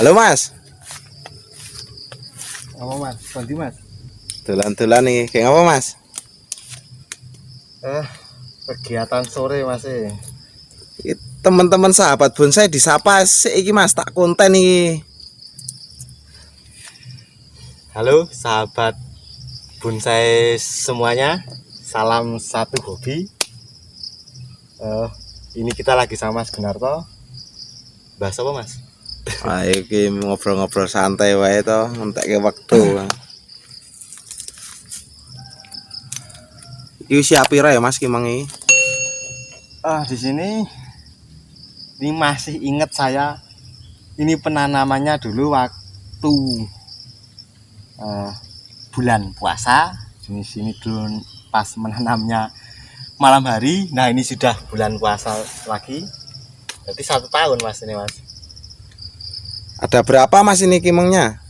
Halo Mas. Apa Mas? Kondi Mas? Dolan-dolan nih, kayak apa Mas? Kegiatan sore Mas. Teman-teman sahabat bonsai disapa sik iki Mas, tak konten iki. Halo sahabat bonsai semuanya, salam satu hobi. Ini kita lagi sama Mas Gunarto. Bahas apa Mas? Iki ngobrol-ngobrol santai wae to, ngentekke wektu. Iki usia pira ya Mas ki mangi? Di sini ini masih ingat saya. Ini penanamannya dulu waktu bulan puasa. Di sini dulu pas menanamnya malam hari. Nah ini sudah bulan puasa lagi. Jadi 1 tahun Mas ini Mas. Ada berapa Mas ini kimengnya?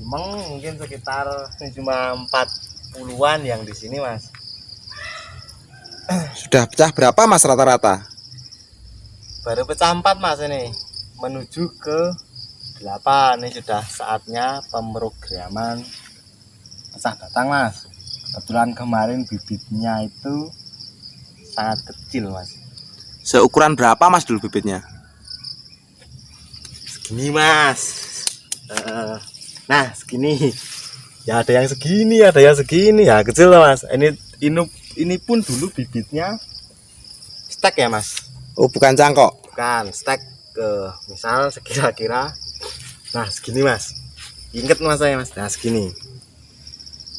Memang mungkin sekitar cuma 40-an yang di sini Mas. Sudah pecah berapa Mas rata-rata? Baru pecah 4 Mas ini. Menuju ke 8. Ini sudah saatnya pemrograman pecah batang Mas. Kebetulan kemarin bibitnya itu sangat kecil Mas. Seukuran berapa Mas dulu bibitnya? Segini Mas. Nah segini. Ya ada yang segini, ada yang segini. Ya kecil Mas. Ini pun dulu bibitnya stek ya Mas. Oh, bukan cangkok. Bukan stek ke misal sekira-kira. Nah segini Mas. Ingat Mas saya Mas. Nah segini.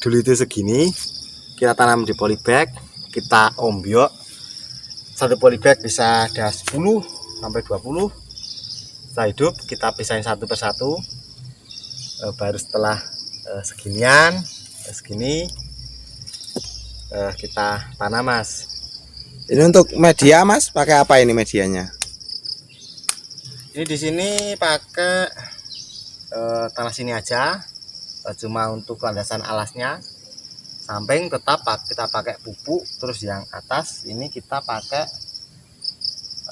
Dulu itu segini. Kita tanam di polybag. Kita ombyok. Satu polybag bisa ada 10 sampai 20. Setelah hidup kita pisahin satu persatu. Baru setelah seginian, segini kita tanam Mas. Ini untuk media Mas, pakai apa ini medianya? Ini di sini pakai tanah sini aja, cuma untuk landasan alasnya. Samping tetap kita pakai pupuk, terus yang atas ini kita pakai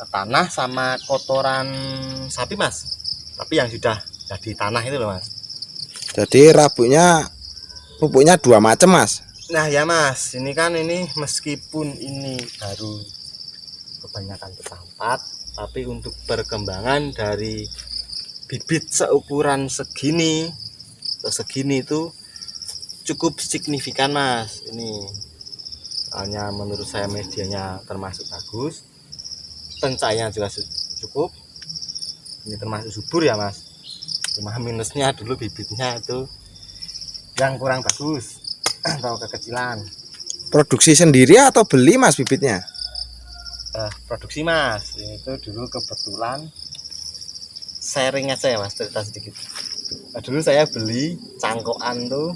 tanah sama kotoran sapi Mas. Tapi yang sudah jadi tanah itu loh Mas. Jadi rabuknya pupuknya 2 macam Mas. Nah ya Mas, ini kan ini meskipun ini baru kebanyakan pecah 4, tapi untuk perkembangan dari bibit seukuran segini ke segini itu cukup signifikan Mas. Ini hanya menurut saya medianya termasuk bagus, pencahayaan juga cukup. Ini termasuk subur ya Mas. Cuma minusnya dulu bibitnya itu yang kurang bagus atau kekecilan. Produksi sendiri atau beli Mas bibitnya? Produksi Mas. Itu dulu kebetulan sharing aja ya Mas, cerita sedikit. Dulu saya beli cangkokan tuh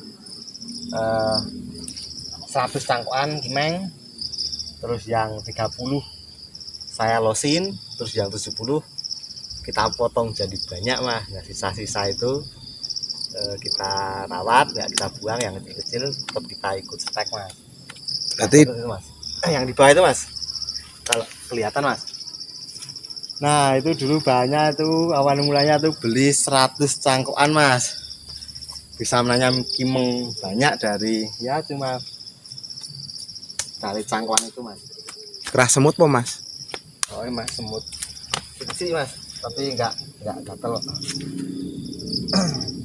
100 cangkokan kimeng, terus yang 30 saya losin, terus yang 70 kita potong jadi banyak Mas. Nah sisa-sisa itu kita rawat, ya kita buang, yang kecil-kecil tetap kita ikut stek Mas. Berarti itu Mas. Yang di bawah itu Mas, kalau kelihatan Mas. Nah itu dulu banyak tuh, awal mulanya tuh beli 100 cangkokan Mas. Bisa menanam kimeng banyak dari ya cuma dari cangkokan itu Mas. kerah semut po Mas? Oh ini Mas, semut kecil Mas, tapi enggak gatel.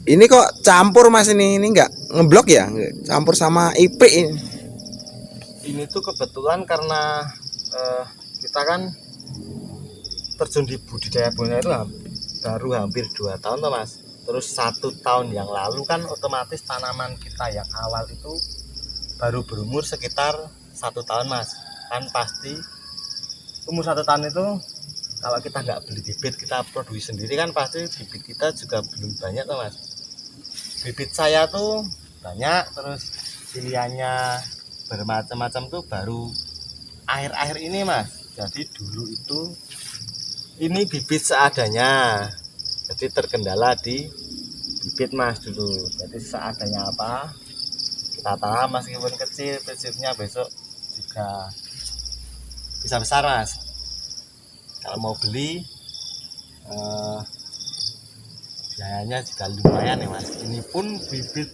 Ini kok campur Mas ini enggak ngeblok ya? Campur sama IP ini. Ini tuh kebetulan karena kita kan terjun di budidaya bonsai itu baru hampir 2 tahun toh Mas. Terus 1 tahun yang lalu kan otomatis tanaman kita yang awal itu baru berumur sekitar 1 tahun Mas. Kan pasti umur 1 tahun itu kalau kita nggak beli bibit, kita produksi sendiri kan pasti bibit kita juga belum banyak toh Mas. Bibit saya tuh banyak, terus pilihannya bermacam-macam tuh baru akhir-akhir ini Mas. Jadi dulu itu ini bibit seadanya, jadi terkendala di bibit Mas dulu. Jadi seadanya apa kita tanam, meskipun kecil, bibitnya besok juga bisa besar Mas. Kalau mau beli biayanya juga lumayan ya mas. Ini pun bibit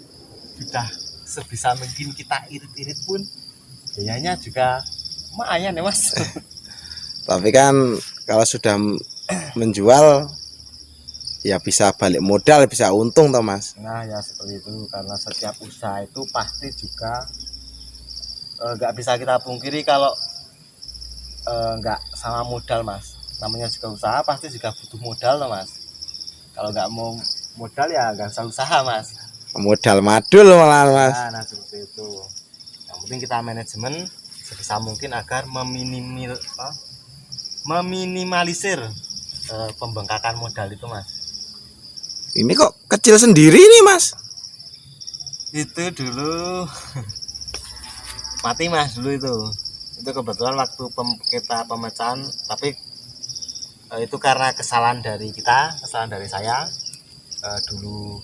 sudah sebisa mungkin kita irit-irit pun biayanya juga lumayan ya mas. Tapi kan kalau sudah menjual ya bisa balik modal, bisa untung toh mas. Nah ya seperti itu, karena setiap usaha itu pasti juga nggak bisa kita pungkiri kalau nggak sama modal mas. Namanya juga usaha pasti juga butuh modal loh mas. Kalau nggak mau modal ya nggak usah usaha mas. Modal madul malah mas. Nah seperti itu. Yang penting kita manajemen sebisa mungkin agar meminimalisir pembengkakan modal itu mas. Ini kok kecil sendiri nih mas. Itu dulu mati mas dulu itu kebetulan waktu kita pemecahan, tapi itu karena kesalahan dari saya dulu.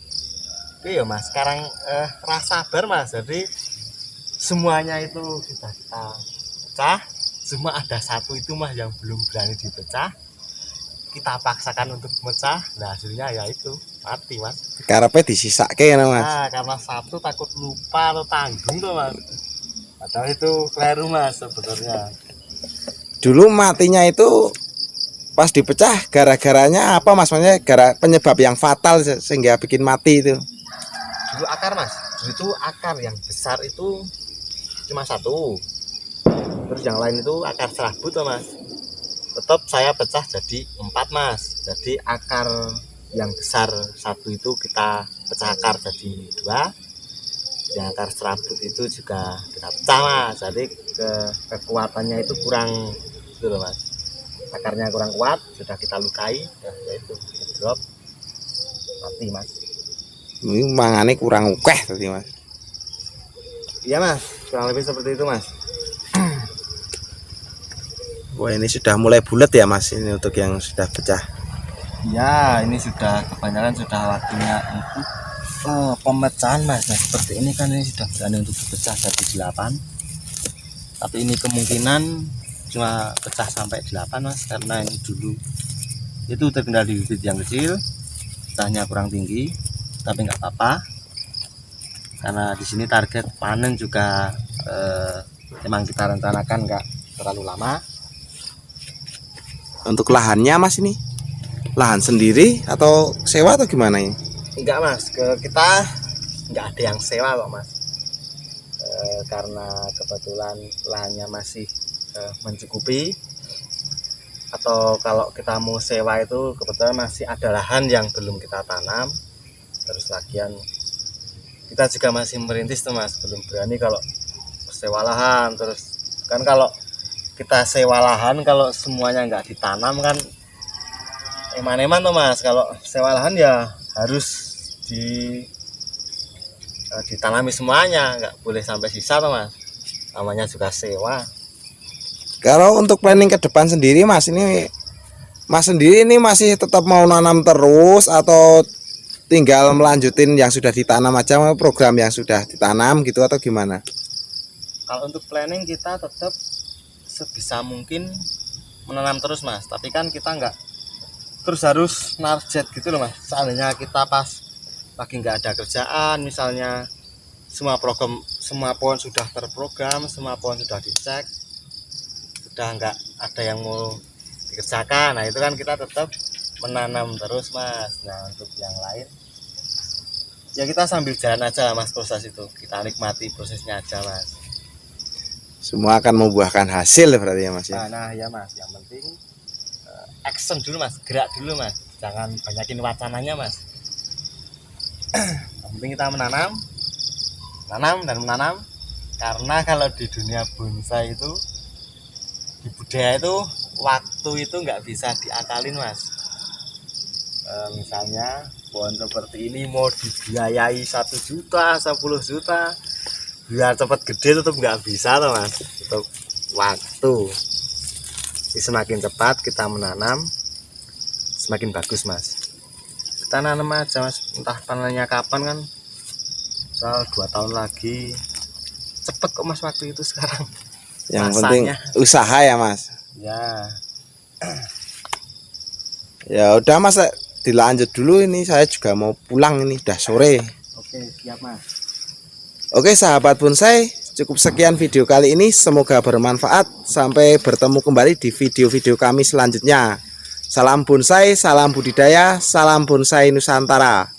Oke ya mas, sekarang rasa sabar mas, jadi semuanya itu sudah kita pecah, cuma ada satu itu mas yang belum berani dipecah, kita paksakan untuk pecah. Nah hasilnya ya itu mati mas. Karepnya disisake ya mas. Nah karena satu takut lupa atau tanggung tuh mas, padahal itu keliru mas sebetulnya. Dulu matinya itu pas dipecah gara-garanya apa mas? Maksudnya penyebab yang fatal sehingga bikin mati itu. Dulu akar mas, dulu itu akar yang besar itu cuma satu, terus yang lain itu akar serabut tuh mas. Tetap saya pecah jadi 4 mas, jadi akar yang besar satu itu kita pecah akar jadi 2, yang akar serabut itu juga kita pecah mas, jadi kekuatannya itu kurang gitu loh mas, akarnya kurang kuat, sudah kita lukai, ya itu drop mati mas. Ini mangane kurang ukeh tadi mas. Iya mas, kurang lebih seperti itu mas. Wah ini sudah mulai bulat ya mas, ini untuk yang sudah pecah. Ya ini sudah kebanyakan sudah waktunya untuk pemecahan mas. Nah seperti ini kan ini sudah berani untuk dipecah jadi 8, tapi ini kemungkinan cuma pecah sampai 8 mas, karena ini dulu itu terkendali bibit yang kecil, pecahnya kurang tinggi, tapi nggak apa-apa karena di sini target panen juga memang kita rencanakan nggak terlalu lama. Untuk lahannya mas, ini lahan sendiri atau sewa atau gimana ini? Enggak mas, kita nggak ada yang sewa kok mas, karena kebetulan lahannya masih mencukupi. Atau kalau kita mau sewa itu kebetulan masih ada lahan yang belum kita tanam. Terus lagian kita juga masih merintis tuh mas, belum berani kalau sewa lahan. Terus kan kalau kita sewa lahan kalau semuanya nggak ditanam kan eman-eman tuh mas. Kalau sewa lahan ya harus ditanami semuanya, nggak boleh sampai sisa tuh mas, namanya juga sewa. Kalau untuk planning ke depan sendiri mas, ini mas sendiri ini masih tetap mau nanam terus atau tinggal melanjutin yang sudah ditanam aja, program yang sudah ditanam gitu atau gimana? Kalau untuk planning kita tetap sebisa mungkin menanam terus mas, tapi kan kita nggak terus harus narjet gitu loh mas. Seandainya kita pas lagi nggak ada kerjaan, misalnya semua pohon sudah terprogram, semua pohon sudah dicek, sudah nggak ada yang mau dikerjakan, nah itu kan kita tetap menanam terus mas. Nah untuk yang lain ya kita sambil jalan aja mas, proses itu kita nikmati prosesnya aja mas. Semua akan membuahkan hasil berarti ya mas ya. Nah ya mas, yang penting action dulu mas, gerak dulu mas, jangan banyakin wacananya mas. Yang penting kita menanam dan menanam, karena kalau di dunia bonsai itu, di budaya itu, waktu itu nggak bisa diakalin mas. Misalnya pohon seperti ini mau dibiayai 1 juta, 10 juta biar cepat gede, tetap nggak bisa tuh mas. Tetap waktu. Jadi semakin cepat kita menanam semakin bagus mas. Kita nanam aja mas, entah panennya kapan kan, misal 2 tahun lagi, cepet kok mas waktu itu sekarang. Yang Rasanya. penting usaha ya mas. Ya Ya udah mas, dilanjut dulu, ini saya juga mau pulang, ini udah sore. Oke, siap Mas. Oke sahabat bonsai, cukup sekian video kali ini, semoga bermanfaat. Sampai bertemu kembali di video-video kami selanjutnya. Salam bonsai, salam budidaya, salam bonsai Nusantara.